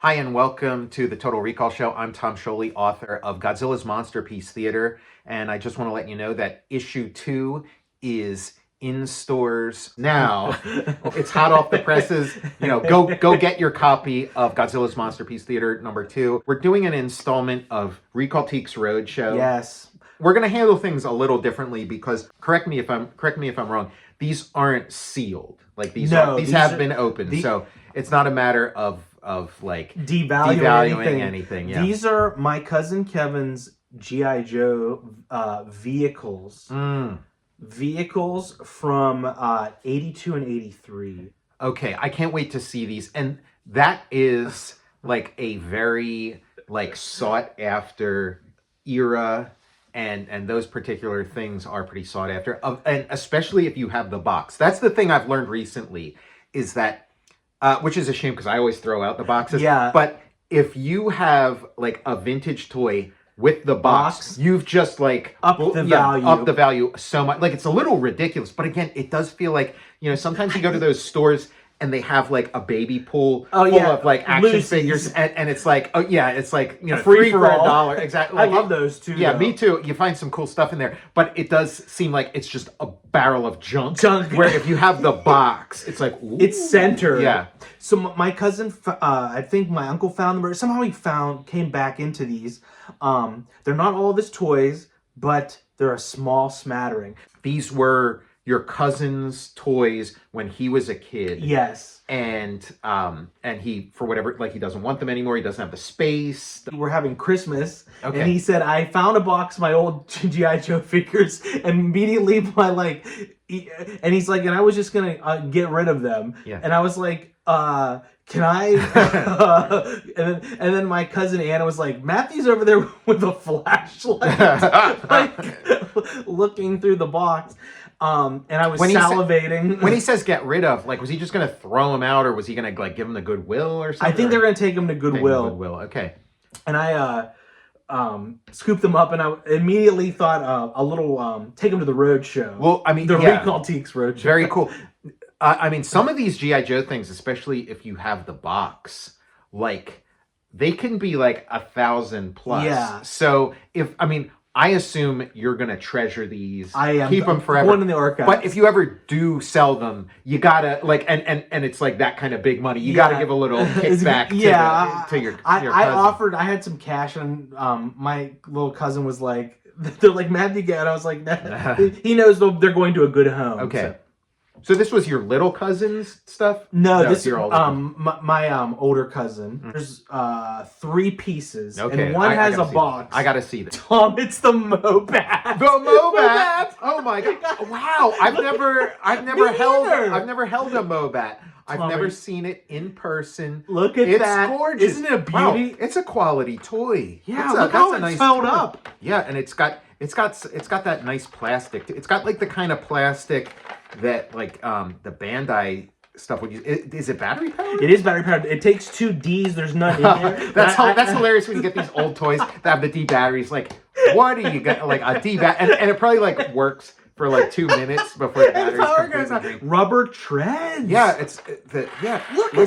Hi, and welcome to the Total Recall Show. I'm Tom Scioli, author of Godzilla's Monsterpiece Theater, and I just want to let you know that issue 2 is in stores now. It's hot off the presses. Go get your copy of Godzilla's Monsterpiece Theater number 2. We're doing an installment of Recalltiques Roadshow. Yes. We're going to handle things a little differently because correct me if I'm wrong. These aren't sealed. Like these have been opened. So it's not a matter of like devaluing anything. Yeah. These are my cousin Kevin's g.i.joe vehicles. Vehicles from 82 and 83. Okay, I can't wait to see these. And that is like a very sought after era, and those particular things are pretty sought after. And especially if you have the box. That's the thing I've learned recently is that which is a shame because I always throw out the boxes. Yeah. But if you have like a vintage toy with the box, you've just upped the value so much. Like it's a little ridiculous, but again, it does feel like, sometimes you go to those stores and they have like a baby pool full of like action figures, and it's like, it's like free for $1. Exactly. I love those too. Yeah, me too. You find some cool stuff in there, but it does seem like it's just a barrel of junk. Where if you have the box, it's like, ooh. It's centered. Yeah. So my cousin, I think my uncle found them, or somehow came back into these. They're not all of his toys, but they're a small smattering. We're your cousin's toys when he was a kid. Yes. And he, for whatever, he doesn't want them anymore. He doesn't have the space. We're having Christmas. Okay. And he said, I found a box of my old G.I. Joe figures, and immediately and he's like, and I was just going to get rid of them. Yeah. And I was like, can I? and then my cousin Anna was like, Matthew's over there with a flashlight, looking through the box. And I was salivating. When he says get rid of, was he just going to throw him out, or was he going to give him the Goodwill or something? I think they're going to take him to Goodwill. Okay. And I scooped them up, and I immediately thought a little take them to the Roadshow. Well, I mean, the Recalltiques Roadshow. Very cool. I mean, some of these G.I. Joe things, especially if you have the box, they can be 1,000 plus. Yeah. So I assume you're going to treasure these. I am. Keep them forever. One in the archives. But if you ever do sell them, you gotta and it's that kind of big money. You gotta give a little kickback to your cousin. I had some cash, and my little cousin was like, they're like, Matthew, get. And I was like, he knows they're going to a good home. Okay. So this was your little cousin's stuff? No, this is your older my older cousin. There's 3 pieces, okay. and one has a box. I gotta see this. Tom, it's the Mobat. The Mobat. Oh my god! Wow, I've never held a Mobat. I've never seen it in person. Look at that! It's gorgeous. Isn't it a beauty? Wow, it's a quality toy. Yeah, look how it's held up. Yeah, and it's got that nice plastic. It's got the kind of plastic that the Bandai stuff would use. Is it battery powered? It is battery powered. It takes 2 Ds. There's none in there. That's hilarious when you get these old toys that have the D batteries. What do you get? A D battery, and it probably works for 2 minutes before the battery's completely drained. Rubber treads. Yeah, Look at that.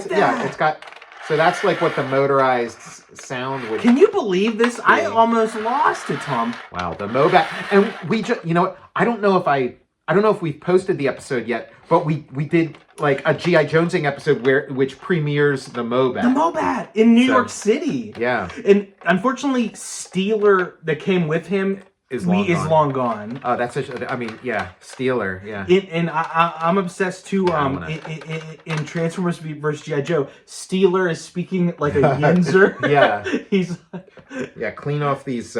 Yeah, it's got. So that's what the motorized sound would. Can you believe this? Be. I almost lost it, Tom. Wow, the Mobat, and we just, what? I don't know if we've posted the episode yet, but we did a G.I. Jonesing episode which premieres the Mobat. The Mobat in New York City. Yeah. And unfortunately, Steeler that came with him is long gone. Oh, that's Steeler, yeah. And I'm obsessed too. In Transformers vs. G.I. Joe, Steeler is speaking like a Yinzer. Yeah. He's clean off these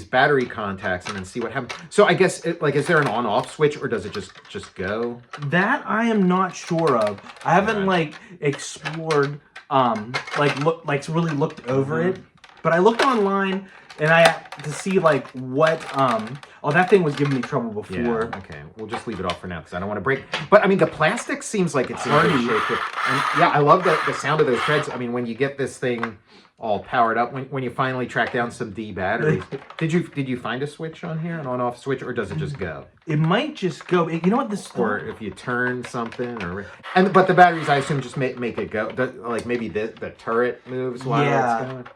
battery contacts and then see what happens. So I guess is there an on-off switch, or does it just go? That I am not sure of. I haven't explored really looked over it. But I looked online and to see like what oh, that thing was giving me trouble before. Yeah, okay. We'll just leave it off for now because I don't want to break. But I mean, the plastic seems like it's in good shape. And yeah, I love the sound of those treads. I mean, when you get this thing all powered up, when you finally track down some D batteries, did you find a switch on here, an on-off switch, or does it just go? It might just go. You know what this? Or if you turn something, but the batteries, I assume, just make it go. Like maybe the turret moves while it's going.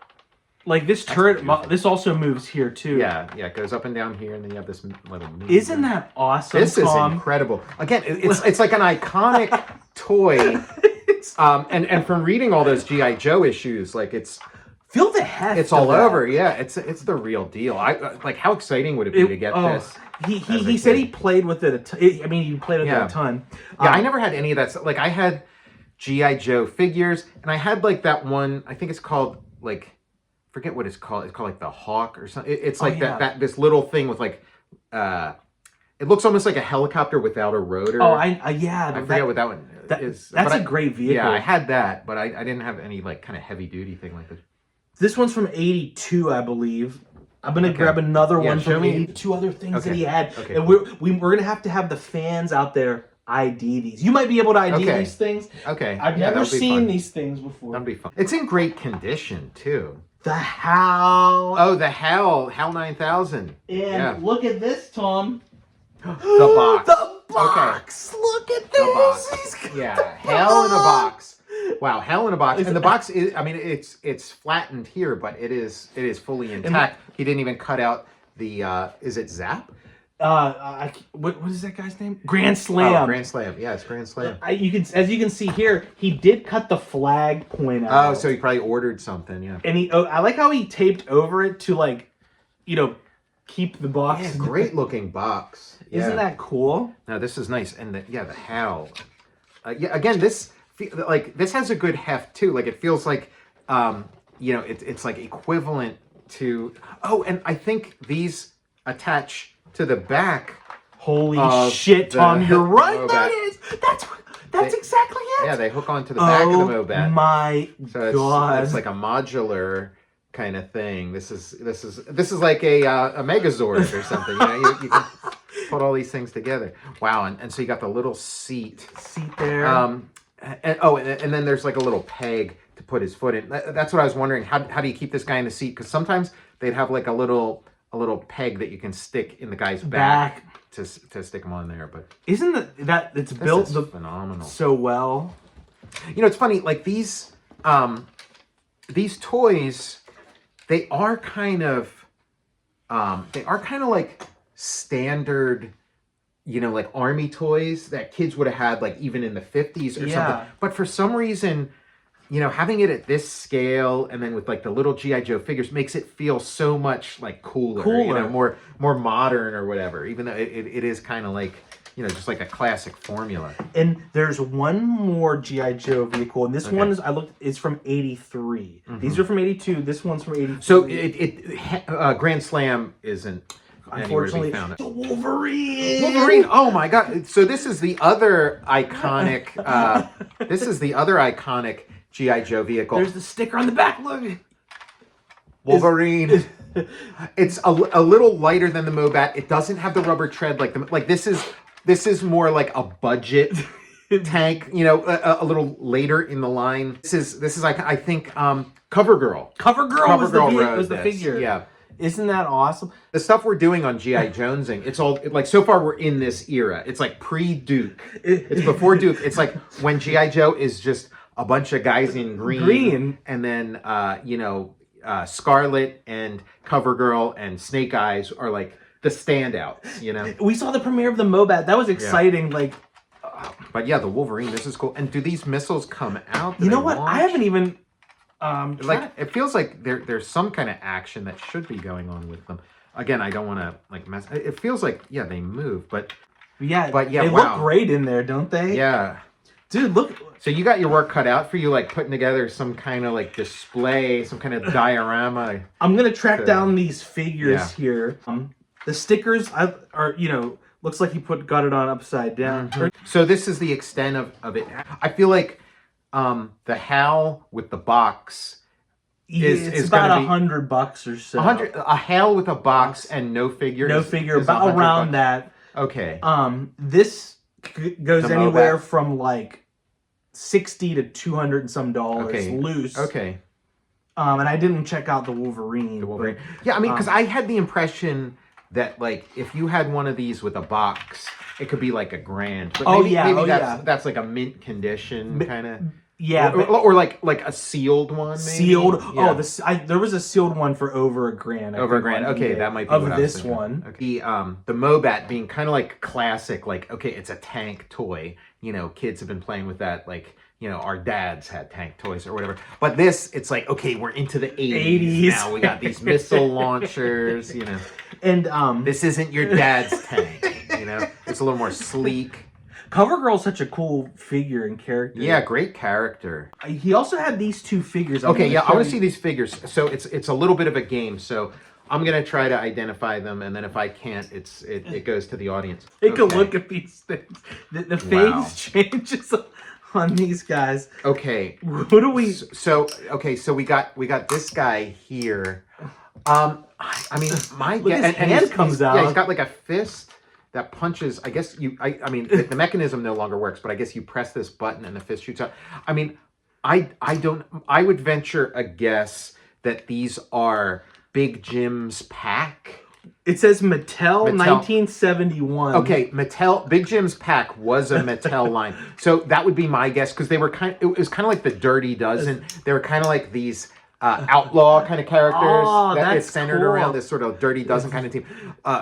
Like this turret, this also moves here too. Yeah, it goes up and down here, and then you have this little. Isn't that awesome? This is incredible. Again, it's like an iconic toy. And from reading all those G.I. Joe issues, like feel the heft. It's all over. Yeah, it's the real deal. Like, how exciting would it be to get this? He said he played with it. I mean, he played with it a ton. Yeah, I never had any of that. Like, I had G.I. Joe figures, and I had like that one. I think it's called like. Forget what it's called. It's called like the Hawk or something. It's like that this little thing with like, it looks almost like a helicopter without a rotor. Oh, I forget what that one is. That's a great vehicle. Yeah, I had that, but I didn't have any like kind of heavy duty thing like this. This one's from '82, I believe. I'm gonna grab another one from '82. Two other things that he had, and we're gonna have the fans out there ID these. You might be able to ID these things. Okay, I've never seen these things before. That'd be fun. It's in great condition too. The HAL. Oh, the HAL 9000. And look at this, Tom. The box. The box. Okay. Look at this. Yeah, HAL in a box. Wow, HAL in a box. And the box is, I mean, it's flattened here, but it is fully intact. He didn't even cut out the, is it Zap? What is that guy's name? Grand Slam. Oh, Grand Slam. Yeah, it's Grand Slam. As you can see here, he did cut the flag point out. Oh, so he probably ordered something, yeah. And I like how he taped over it to like, keep the box. Yeah, great looking box. Yeah. Isn't that cool? No, this is nice. And the HAL. Again, this has a good heft too. Like it feels like, it's like equivalent to. Oh, and I think these attach to the back. Holy shit, Tom! You're right. That's exactly it. Yeah, they hook onto the back of the Mobat. Oh my god! It's like a modular kind of thing. This is like a Megazord or something. You can put all these things together. Wow, and so you got the little seat there. And then there's like a little peg to put his foot in. That's what I was wondering. How do you keep this guy in the seat? Because sometimes they'd have like a little peg that you can stick in the guy's back to stick him on there. But isn't that it's built phenomenal so well? It's funny. Like these toys, they are kind of like standard, like army toys that kids would have had like even in the 50s or something. But for some reason, having it at this scale and then with like the little G.I. Joe figures makes it feel so much like cooler. More modern or whatever, even though it is kind of like, just like a classic formula. And there's one more G.I. Joe vehicle, and this one is from '83. Mm-hmm. These are from '82. This one's from '83. So Grand Slam isn't unfortunately found. The Wolverine. Wolverine. Oh my god. So this is the other iconic. G.I. Joe vehicle. There's the sticker on the back. Look. Wolverine. It's a little lighter than the Mobat. It doesn't have the rubber tread like this is more like a budget tank. A little later in the line. This is I think CoverGirl. CoverGirl was the figure. Yeah. Isn't that awesome? The stuff we're doing on G.I. Jonesing, it's all like so far we're in this era. It's like pre-Duke. It's before Duke. It's like when G.I. Joe is just a bunch of guys in green. And then Scarlet and CoverGirl and Snake Eyes are like the standouts. We saw the premiere of the Mobat. That was exciting. But yeah, the Wolverine. This is cool. And do these missiles come out? You know what? Launch? I haven't even. It feels like there's some kind of action that should be going on with them. Again, I don't want to like mess. It feels like they move, but they look great in there, don't they? Yeah, dude, look. So you got your work cut out for you, like putting together some kind of like display, some kind of diorama. I'm gonna track down these figures here. The stickers are looks like he got it on upside down. Mm-hmm. So this is the extent of it. I feel like the HAL with the box It's about $100 or so. A hail with a box and no figure. No figure, about around that. Okay. This goes anywhere from like $60 to $200 and some dollars loose. Okay. And I didn't check out the Wolverine. Yeah, I mean, because I had the impression that like if you had one of these with a box, it could be like $1,000. But maybe that's like a mint condition kind of. Yeah, or like a sealed one. Maybe? Sealed. Yeah. Oh, there was a sealed one for over $1,000. Over $1,000. Okay, that might be of what this I was one. Okay. The Mobat being kind of like classic. Like, okay, it's a tank toy. You know, kids have been playing with that. Like, you know, our dads had tank toys or whatever. But this, it's like, okay, we're into the 80s now. We got these missile launchers. You know, and this isn't your dad's tank. You know, it's a little more sleek. CoverGirl's such a cool figure and character. Yeah, great character. He also had these two figures. Okay, yeah, I want to see these figures. So it's a little bit of a game. So I'm gonna try to identify them, and then if I can't, it goes to the audience. Take a look at these things. The face changes on these guys. Okay, what do we? So we got this guy here. I mean, my his hand comes out. Yeah, he's got like a fist that punches. I guess I mean, the mechanism no longer works, but I guess you press this button and the fist shoots out. I mean, I would venture a guess that these are Big Jim's pack. It says Mattel 1971. Okay, Mattel. Big Jim's pack was a Mattel line, so that would be my guess because they were it was kind of like the Dirty Dozen. They were kind of like these. Outlaw kind of characters that is centered around this sort of Dirty Dozen kind of team.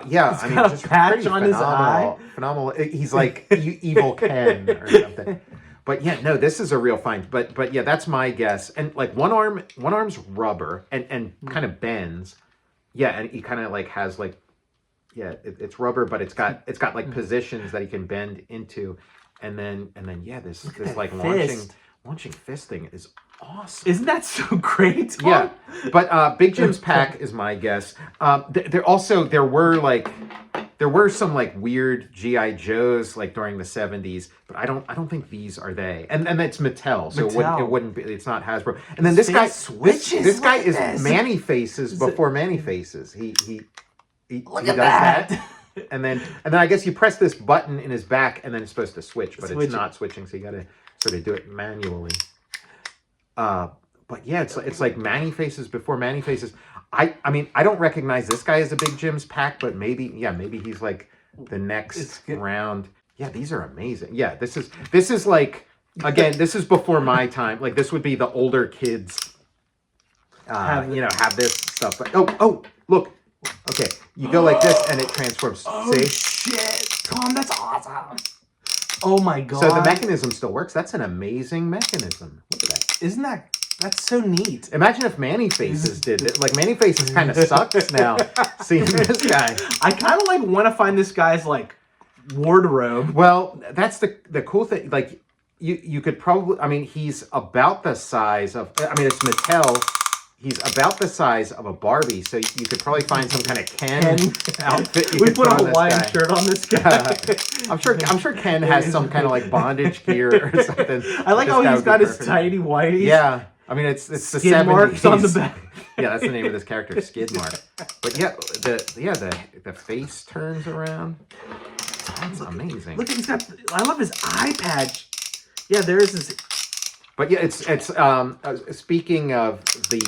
Yeah, I mean, got a patch on his eye. Phenomenal. He's like Evil Ken or something. But yeah, no, this is a real find. But yeah, that's my guess. And like one arm's rubber and kind of bends. Yeah, and he kind of like has like, yeah, it's rubber, but it's got like positions that he can bend into, and then yeah, this like launching fist thing is awesome. Isn't that so great, Tom? Yeah, but Big Jim's pack is my guess. There were some like weird G.I. Joes like during the 70s, but I don't think these are they. And it's Mattel, so it wouldn't be. It's not Hasbro. And then this guy switches. This guy is Manny Faces before Manny Faces. He look at that. And then I guess you press this button in his back, and then it's supposed to switch, but it's not switching, so you got to sort of do it manually. But yeah, it's like Manny Faces before Manny Faces. I mean, I don't recognize this guy as a Big Jim's pack, but maybe he's like the next round. Yeah, these are amazing. Yeah, this is like, again, this is before my time. Like this would be the older kids, have this stuff. But oh, look. Okay, you go like this and it transforms. Oh, see? Shit, Tom, that's awesome. Oh my god. So the mechanism still works. That's an amazing mechanism. Look at that. That's so neat. Imagine if Manny Faces did it. Like Manny Faces kind of sucks now seeing this guy. I kind of like want to find this guy's like wardrobe. Well, that's the cool thing. Like you could probably, I mean, he's about the size of, I mean, it's Mattel. He's about the size of a Barbie, so you could probably find some kind of Ken outfit. We put a Hawaiian shirt on this guy. I'm sure Ken has some kind of like bondage gear or something. I like how he's got his tidy whities. Yeah, I mean it's the skid 70s. Marks on the back. Yeah, that's the name of this character, Skid Mark. But yeah, the face turns around. That's amazing. Look, I love his eye patch. Yeah, there's his. But yeah, it's speaking of the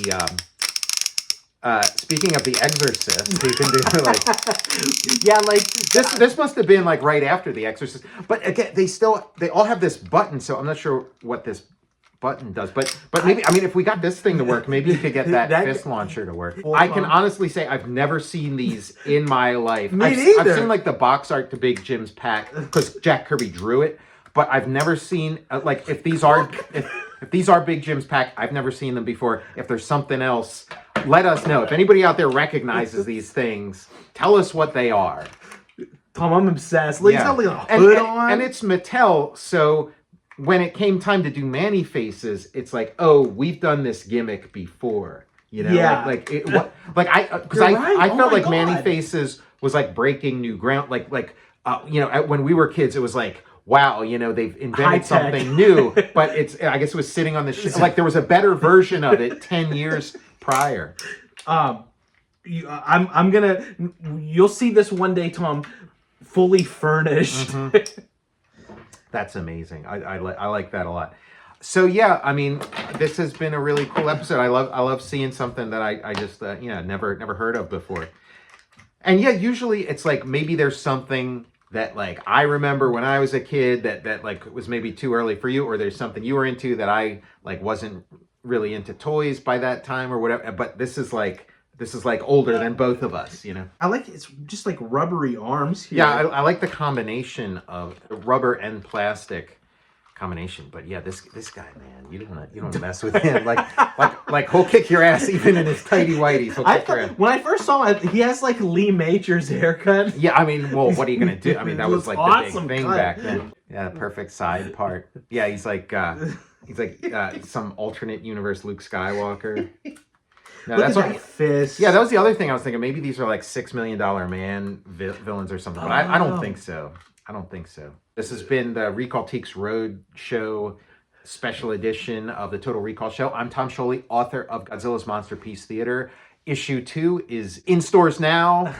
Exorcist, you can do like yeah, like this must have been like right after the Exorcist. But again, they all have this button, so I'm not sure what this button does. But maybe, I mean, if we got this thing to work, maybe you could get that fist launcher to work. I can honestly say I've never seen these in my life. Me neither. I've seen like the box art to Big Jim's pack because Jack Kirby drew it. But I've never seen like if these are Big Jim's pack, I've never seen them before. If there's something else, let us know. If anybody out there recognizes these things, tell us what they are. Tom, I'm obsessed. Like, he's got like a hood on, and it's Mattel. So when it came time to do Manny Faces, it's like, oh, we've done this gimmick before. You know, yeah. I felt like Manny Faces was like breaking new ground. Like when we were kids, it was like, wow, you know, they've invented something new, but I guess it was sitting on the like there was a better version of it 10 years prior. You'll see this one day, Tom, fully furnished. Mm-hmm. That's amazing. I like that a lot. So yeah, I mean, this has been a really cool episode. I love seeing something that I just never heard of before. And yeah, usually it's like maybe there's something that like I remember when I was a kid that like was maybe too early for you, or there's something you were into that I like wasn't really into toys by that time or whatever. But this is like older than both of us, you know. I like it's just like rubbery arms here. Yeah, I like the combination of rubber and plastic combination. But yeah, this guy, man, you don't want to mess with him. like he'll kick your ass even in his tighty whities. When I first saw him, he has like Lee Major's haircut. Yeah, I mean, well, what are you gonna do? I mean, that was like awesome the big thing cut. back then. Yeah, perfect side part. Yeah, he's like some alternate universe Luke Skywalker. No, that's what fist. Yeah, that was the other thing I was thinking. Maybe these are like $6 Million Man villains or something, but I don't think so. I don't think so. This has been the Recalltiques Roadshow special edition of the Total Recall Show. I'm Tom Scioli, author of Godzilla's Monsterpiece Theater. Issue 2 is in stores now,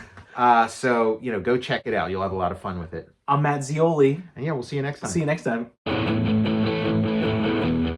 so go check it out. You'll have a lot of fun with it. I'm Matt Zeoli. And yeah, we'll see you next time. See you next time.